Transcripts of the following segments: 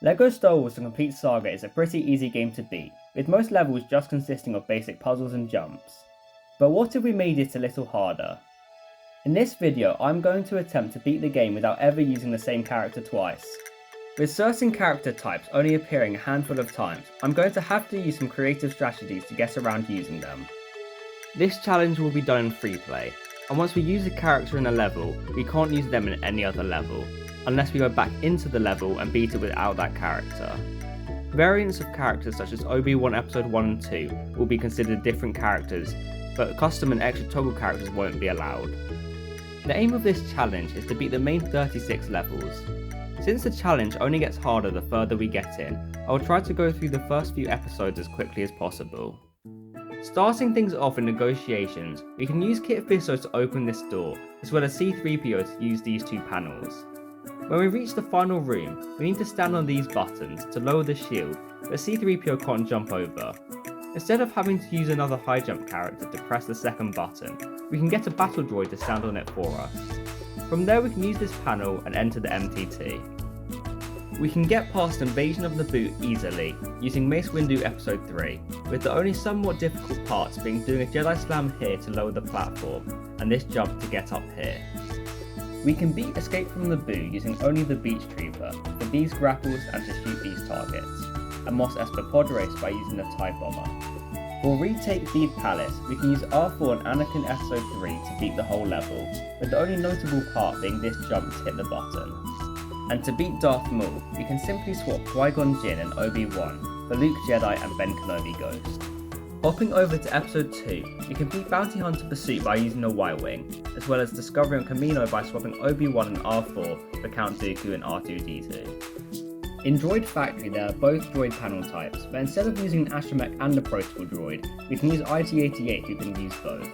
LEGO Star Wars The Complete Saga is a pretty easy game to beat, with most levels just consisting of basic puzzles and jumps. But what if we made it a little harder? In this video, I'm going to attempt to beat the game without ever using the same character twice. With certain character types only appearing a handful of times, I'm going to have to use some creative strategies to get around using them. This challenge will be done in free play, and once we use a character in a level, we can't use them in any other level, unless we go back into the level and beat it without that character. Variants of characters such as Obi-Wan Episode 1 and 2 will be considered different characters, but custom and extra toggle characters won't be allowed. The aim of this challenge is to beat the main 36 levels. Since the challenge only gets harder the further we get in, I will try to go through the first few episodes as quickly as possible. Starting things off in negotiations, we can use Kit Fisto to open this door, as well as C-3PO to use these two panels. When we reach the final room, we need to stand on these buttons to lower the shield, but C-3PO can't jump over. Instead of having to use another high jump character to press the second button, we can get a battle droid to stand on it for us. From there we can use this panel and enter the MTT. We can get past Invasion of Naboo easily, using Mace Windu Episode 3, with the only somewhat difficult parts being doing a Jedi Slam here to lower the platform, and this jump to get up here. We can beat Escape from Naboo using only the Beach Trooper for these grapples and to shoot these targets, and Mos Espa Pod Race by using the TIE Bomber. For Retake Theed Palace, we can use R4 and Anakin Episode 3 to beat the whole level, with the only notable part being this jump to hit the button. And to beat Darth Maul, we can simply swap Qui-Gon Jinn and Obi-Wan for Luke Jedi and Ben Kenobi Ghost. Hopping over to Episode 2, we can beat Bounty Hunter Pursuit by using a Y-Wing, as well as discovering Kamino by swapping Obi-Wan and R4 for Count Dooku and R2-D2. In Droid Factory there are both droid panel types, but instead of using an astromech and a protocol droid, we can use IT-88 who can use both.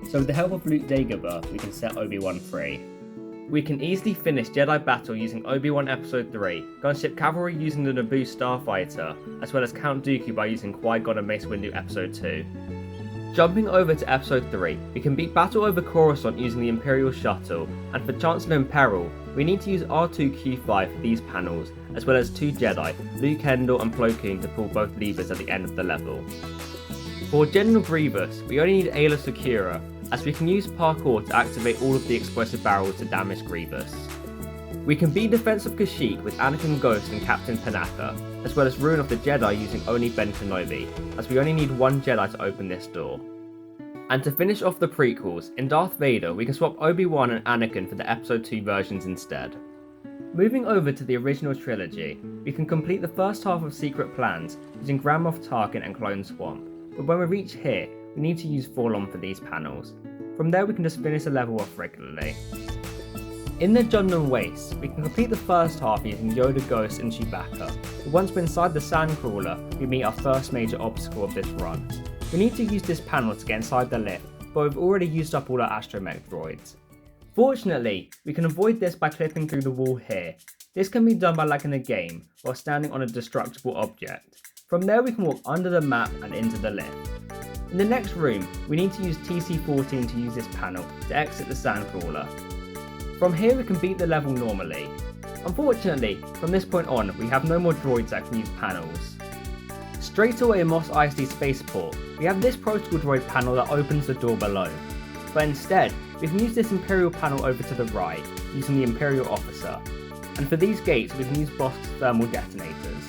So with the help of Luke Dagobah, we can set Obi-Wan free. We can easily finish Jedi Battle using Obi-Wan Episode 3, Gunship Cavalry using the Naboo Starfighter, as well as Count Dooku by using Qui-Gon and Mace Windu Episode 2. Jumping over to Episode 3, we can beat Battle over Coruscant using the Imperial Shuttle, and for Chancellor in Peril, we need to use R2-Q5 for these panels, as well as two Jedi, Luke Kendall and Plo Koon, to pull both levers at the end of the level. For General Grievous, we only need Aayla Secura, as we can use parkour to activate all of the explosive barrels to damage Grievous. We can beat Defense of Kashyyyk with Anakin Ghost and Captain Panaka, as well as Ruin of the Jedi using only Ben Kenobi, as we only need one Jedi to open this door. And to finish off the prequels, in Darth Vader we can swap Obi-Wan and Anakin for the Episode 2 versions instead. Moving over to the original trilogy, we can complete the first half of Secret Plans using Grand Moff Tarkin and Clone Swamp, but when we reach here, we need to use Forlorn for these panels. From there we can just finish the level off regularly. In the Jundam Waste, we can complete the first half using Yoda Ghost and Chewbacca, but once we're inside the Sandcrawler, we meet our first major obstacle of this run. We need to use this panel to get inside the lift, but we've already used up all our astromech droids. Fortunately, we can avoid this by clipping through the wall here. This can be done by lagging the game, while standing on a destructible object. From there we can walk under the map and into the lift. In the next room, we need to use TC-14 to use this panel to exit the Sandcrawler. From here we can beat the level normally. Unfortunately, from this point on, we have no more droids that can use panels. Straight away in Mos Eisley Spaceport, we have this protocol droid panel that opens the door below. But instead, we can use this Imperial panel over to the right, using the Imperial Officer. And for these gates, we can use Bosk's thermal detonators.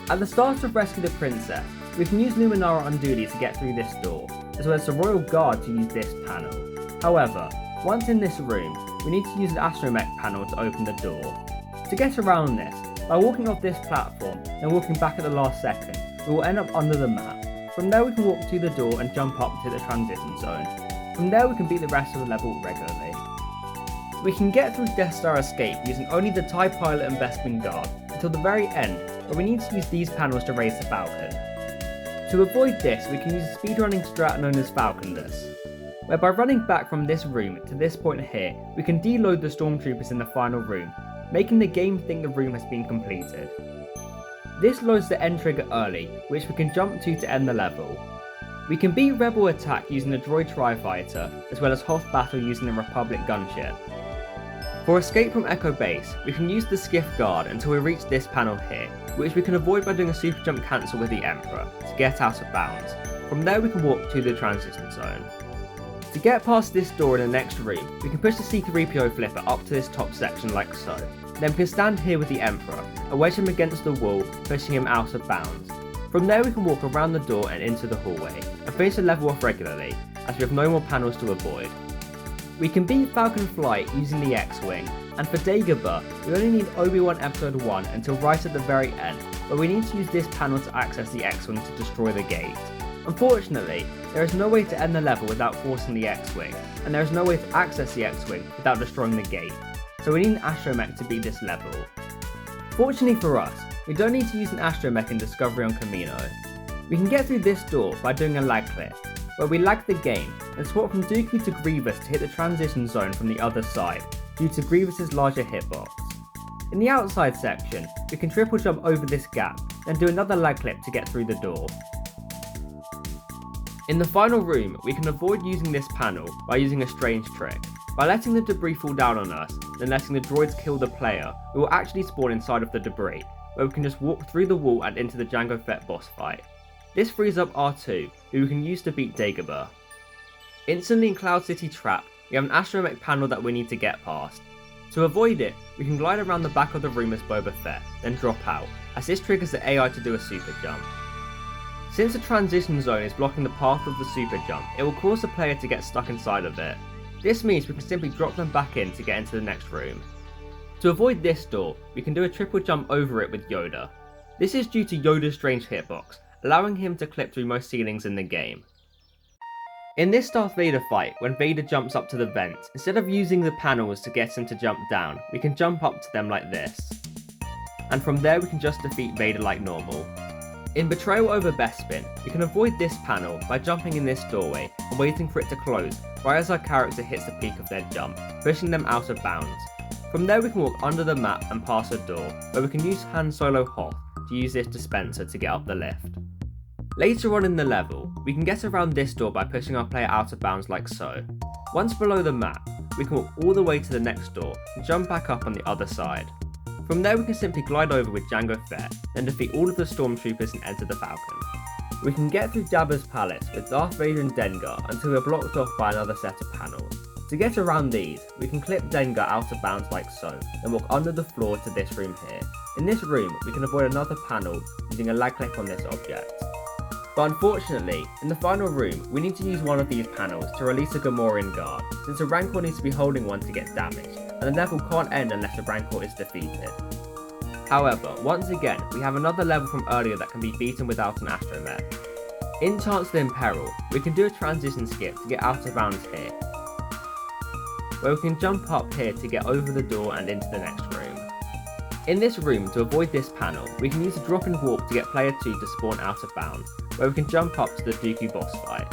At the start of Rescue the Princess, we can use Numenara Unduli to get through this door, as well as the Royal Guard to use this panel. However, once in this room, we need to use the Astromech panel to open the door. To get around this, by walking off this platform and walking back at the last second, we will end up under the map. From there we can walk to the door and jump up to the transition zone. From there we can beat the rest of the level regularly. We can get through Death Star Escape using only the TIE Pilot and Bespin Guard until the very end, where we need to use these panels to raise the Falcon. To avoid this, we can use a speedrunning strat known as Falconless, where by running back from this room to this point here, we can deload the stormtroopers in the final room, making the game think the room has been completed. This loads the end trigger early, which we can jump to end the level. We can beat Rebel Attack using the Droid Tri-Fighter, as well as Hoth Battle using the Republic Gunship. For escape from Echo Base, we can use the skiff guard until we reach this panel here, which we can avoid by doing a super jump cancel with the Emperor to get out of bounds. From there we can walk to the transition zone. To get past this door in the next room, we can push the C-3PO flipper up to this top section like so. Then we can stand here with the Emperor and wedge him against the wall, pushing him out of bounds. From there we can walk around the door and into the hallway, and finish the level off regularly, as we have no more panels to avoid. We can beat Falcon Flight using the X-Wing, and for Dagobah, we only need Obi-Wan Episode 1 until right at the very end, but we need to use this panel to access the X-Wing to destroy the gate. Unfortunately, there is no way to end the level without forcing the X-Wing, and there is no way to access the X-Wing without destroying the gate, so we need an astromech to beat this level. Fortunately for us, we don't need to use an astromech in Discovery on Kamino. We can get through this door by doing a lag clip, where we lag the game and swap from Dooku to Grievous to hit the transition zone from the other side, due to Grievous's larger hitbox. In the outside section, we can triple jump over this gap, then do another lag clip to get through the door. In the final room, we can avoid using this panel by using a strange trick. By letting the debris fall down on us, then letting the droids kill the player, we will actually spawn inside of the debris, where we can just walk through the wall and into the Jango Fett boss fight. This frees up R2, who we can use to beat Dagobah. Instantly in Cloud City Trap, we have an astromech panel that we need to get past. To avoid it, we can glide around the back of the room as Boba Fett, then drop out, as this triggers the AI to do a super jump. Since the transition zone is blocking the path of the super jump, it will cause the player to get stuck inside of it. This means we can simply drop them back in to get into the next room. To avoid this door, we can do a triple jump over it with Yoda. This is due to Yoda's strange hitbox, allowing him to clip through most ceilings in the game. In this Darth Vader fight, when Vader jumps up to the vent, instead of using the panels to get him to jump down, we can jump up to them like this. And from there we can just defeat Vader like normal. In Betrayal over Bespin, we can avoid this panel by jumping in this doorway and waiting for it to close right as our character hits the peak of their jump, pushing them out of bounds. From there we can walk under the map and past a door, where we can use Han Solo Hoth to use this dispenser to get up the lift. Later on in the level, we can get around this door by pushing our player out of bounds like so. Once below the map, we can walk all the way to the next door and jump back up on the other side. From there we can simply glide over with Jango Fett, then defeat all of the stormtroopers and enter the Falcon. We can get through Jabba's palace with Darth Vader and Dengar until we are blocked off by another set of panels. To get around these, we can clip Dengar out of bounds like so, and walk under the floor to this room here. In this room, we can avoid another panel using a lag clip on this object. But unfortunately, in the final room, we need to use one of these panels to release a Gamorrean guard, since a Rancor needs to be holding one to get damaged, and the level can't end unless a Rancor is defeated. However, once again, we have another level from earlier that can be beaten without an astromech. In Chancellor in Peril, we can do a transition skip to get out of bounds here, where we can jump up here to get over the door and into the next room. In this room, to avoid this panel, we can use a drop and warp to get player 2 to spawn out of bounds, where we can jump up to the Dooku boss fight.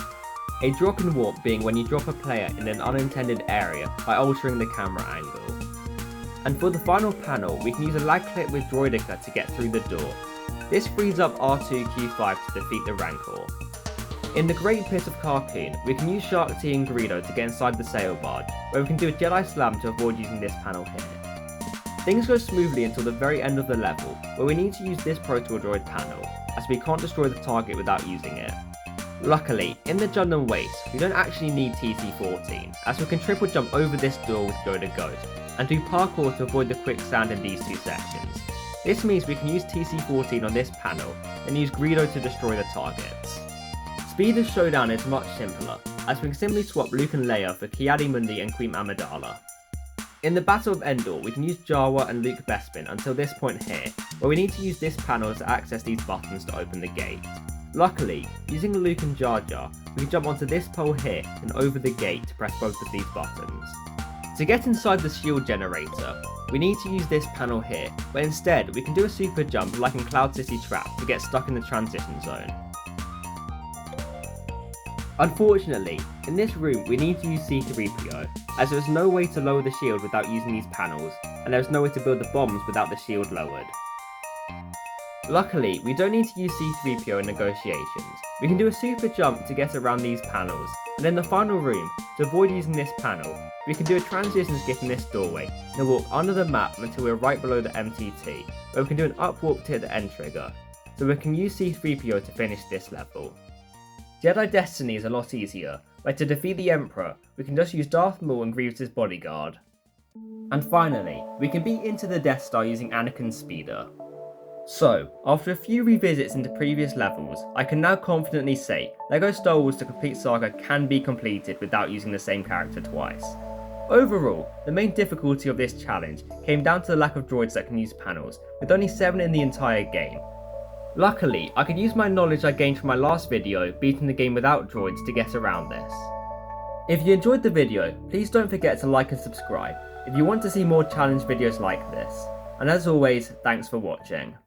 A drop and warp being when you drop a player in an unintended area by altering the camera angle. And for the final panel, we can use a lag clip with Droideka to get through the door. This frees up R2-Q5 to defeat the Rancor. In the Great Pit of Carkoon, we can use Shark T and Greedo to get inside the sail barge, where we can do a Jedi Slam to avoid using this panel here. Things go smoothly until the very end of the level, where we need to use this Proto Droid panel, as we can't destroy the target without using it. Luckily, in the Jundam Waste, we don't actually need TC-14, as we can triple jump over this door with Yoda Ghost, and do parkour to avoid the quicksand in these two sections. This means we can use TC-14 on this panel, and use Greedo to destroy the targets. Speed of Showdown is much simpler, as we can simply swap Luke and Leia for Ki-Adi-Mundi and Queen Amidala. In the Battle of Endor, we can use Jawa and Luke Bespin until this point here, where we need to use this panel to access these buttons to open the gate. Luckily, using Luke and Jar Jar, we can jump onto this pole here and over the gate to press both of these buttons. To get inside the shield generator, we need to use this panel here, but instead we can do a super jump like in Cloud City Trap to get stuck in the transition zone. Unfortunately, in this room we need to use C-3PO, as there is no way to lower the shield without using these panels, and there is no way to build the bombs without the shield lowered. Luckily, we don't need to use C-3PO in negotiations. We can do a super jump to get around these panels, and in the final room, to avoid using this panel, we can do a transition skip in this doorway, and then walk under the map until we're right below the MTT, where we can do an up warp to hit the end trigger, so we can use C-3PO to finish this level. Jedi Destiny is a lot easier, where to defeat the Emperor, we can just use Darth Maul and Grievous' bodyguard. And finally, we can beat into the Death Star using Anakin's speeder. So, after a few revisits into previous levels, I can now confidently say LEGO Star Wars The Complete Saga can be completed without using the same character twice. Overall, the main difficulty of this challenge came down to the lack of droids that can use panels, with only 7 in the entire game. Luckily, I could use my knowledge I gained from my last video beating the game without droids to get around this. If you enjoyed the video, please don't forget to like and subscribe if you want to see more challenge videos like this. And as always, thanks for watching.